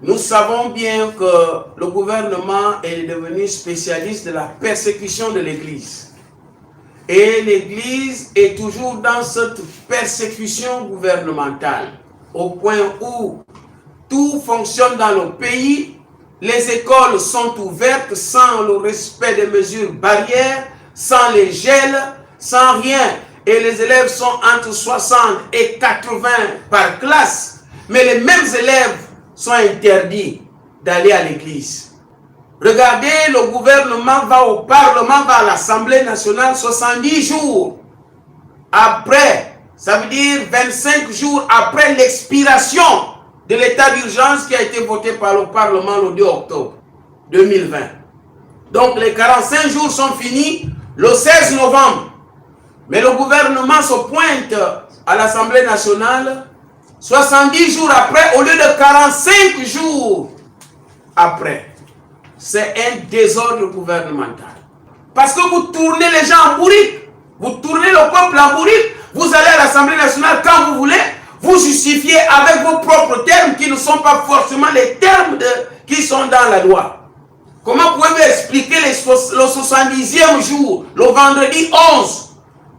Nous savons bien que le gouvernement est devenu spécialiste de la persécution de l'Église. Et l'Église est toujours dans cette persécution gouvernementale, au point où tout fonctionne dans le pays, les écoles sont ouvertes sans le respect des mesures barrières, sans les gels, sans rien. Et les élèves sont entre 60 et 80 par classe, mais les mêmes élèves sont interdits d'aller à l'église. Regardez, le gouvernement va au Parlement, va à l'Assemblée nationale 70 jours après, ça veut dire 25 jours après l'expiration de l'état d'urgence qui a été voté par le Parlement le 2 octobre 2020. Donc les 45 jours sont finis le 16 novembre. Mais le gouvernement se pointe à l'Assemblée nationale 70 jours après au lieu de 45 jours après. C'est un désordre gouvernemental. Parce que vous tournez les gens en bourrique. Vous tournez le peuple en bourrique. Vous allez à l'Assemblée nationale quand vous voulez. Vous justifiez avec vos propres termes qui ne sont pas forcément les termes qui sont dans la loi. Comment pouvez-vous expliquer le 70e jour, le vendredi 11,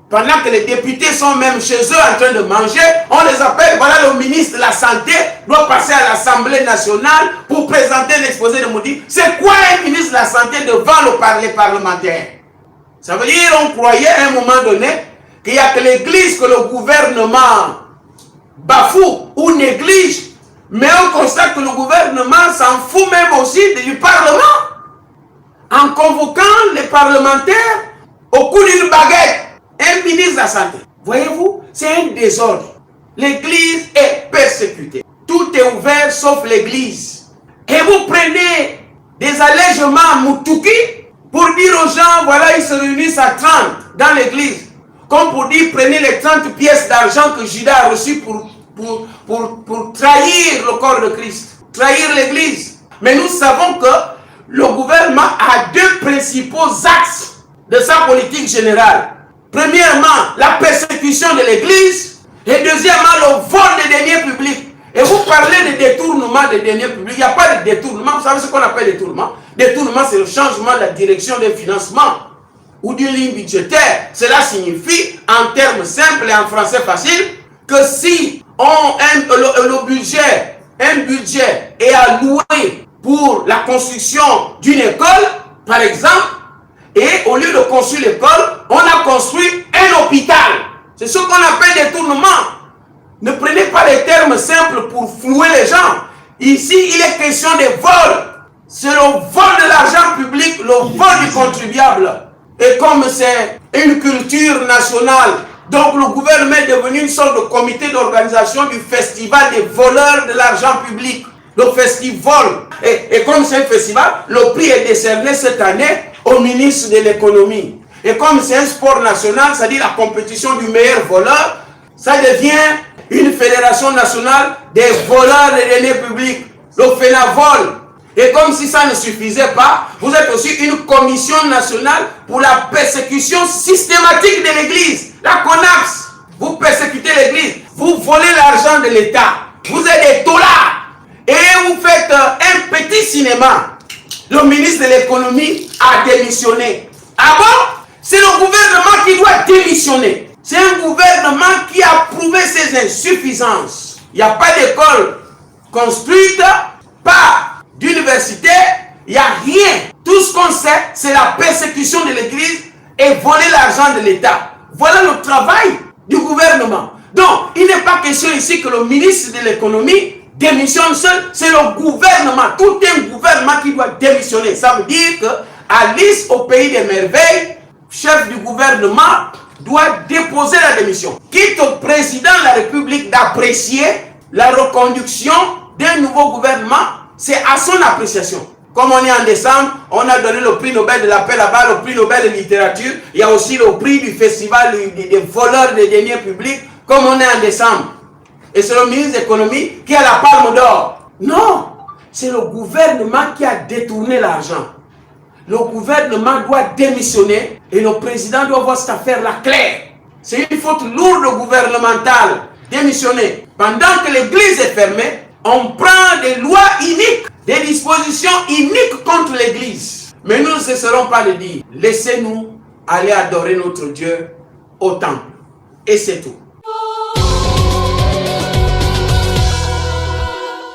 pendant que les députés sont même chez eux en train de manger, on les appelle, voilà le ministre de la Santé doit passer à l'Assemblée nationale pour présenter l'exposé de motifs. C'est quoi un ministre de la Santé devant les parlementaires? Ça veut dire on croyait à un moment donné qu'il n'y a que l'Église que le gouvernement bafoue ou néglige, mais on constate que le gouvernement s'en fout même aussi du Parlement en convoquant les parlementaires au coup d'une baguette. Un ministre de la Santé. Voyez-vous, c'est un désordre. L'Église est persécutée. Tout est ouvert sauf l'Église. Et vous prenez des allègements à Moutouki pour dire aux gens, voilà, ils se réunissent à 30 dans l'Église. Comme pour dire, prenez les 30 pièces d'argent que Judas a reçues pour trahir le corps de Christ, trahir l'Église. Mais nous savons que le gouvernement a deux principaux axes de sa politique générale. Premièrement, la persécution de l'Église et deuxièmement, le vol des deniers publics. Et vous parlez de détournement des deniers publics. Il n'y a pas de détournement. Vous savez ce qu'on appelle détournement? Détournement, c'est le changement de la direction des financements ou d'une ligne budgétaire. Cela signifie, en termes simples et en français facile, que si un budget est alloué pour la construction d'une école, par exemple, et au lieu de construire l'école, on a construit un hôpital. C'est ce qu'on appelle détournement. Ne prenez pas les termes simples pour flouer les gens. Ici, il est question de vol. C'est le vol de l'argent public, le vol du contribuable. Et comme c'est une culture nationale, donc le gouvernement est devenu une sorte de comité d'organisation du festival des voleurs de l'argent public. Le festival. Et comme c'est un festival, le prix est décerné cette année au ministre de l'économie. Et comme c'est un sport national, c'est-à-dire la compétition du meilleur voleur, ça devient une fédération nationale des voleurs des deniers publics, le FENAVOL. Et comme si ça ne suffisait pas, vous êtes aussi une commission nationale pour la persécution systématique de l'Église, la CONAPS. Vous persécutez l'Église, vous volez l'argent de l'État, vous êtes des dollars. Et vous faites un petit cinéma. Le ministre de l'économie a démissionné. Ah bon? C'est le gouvernement qui doit démissionner. C'est un gouvernement qui a prouvé ses insuffisances. Il n'y a pas d'école construite, pas d'université, il n'y a rien. Tout ce qu'on sait, c'est la persécution de l'Église et voler l'argent de l'État. Voilà le travail du gouvernement. Donc, il n'est pas question ici que le ministre de l'économie démissionne seul, c'est le gouvernement, tout un gouvernement qui doit démissionner. Ça veut dire que Alice au pays des merveilles, chef du gouvernement, doit déposer la démission. Quitte au président de la République d'apprécier la reconduction d'un nouveau gouvernement, c'est à son appréciation. Comme on est en décembre, on a donné le prix Nobel de la paix là-bas, le prix Nobel de littérature, il y a aussi le prix du festival des voleurs des deniers publics, comme on est en décembre. Et c'est le ministre de l'économie qui a la palme d'or. Non, c'est le gouvernement qui a détourné l'argent. Le gouvernement doit démissionner et le président doit voir cette affaire-là claire. C'est une faute lourde gouvernementale. Démissionner. Pendant que l'église est fermée, On prend des lois iniques, des dispositions iniques contre l'Église. Mais nous ne cesserons pas de dire, laissez-nous aller adorer notre Dieu au temple. Et c'est tout.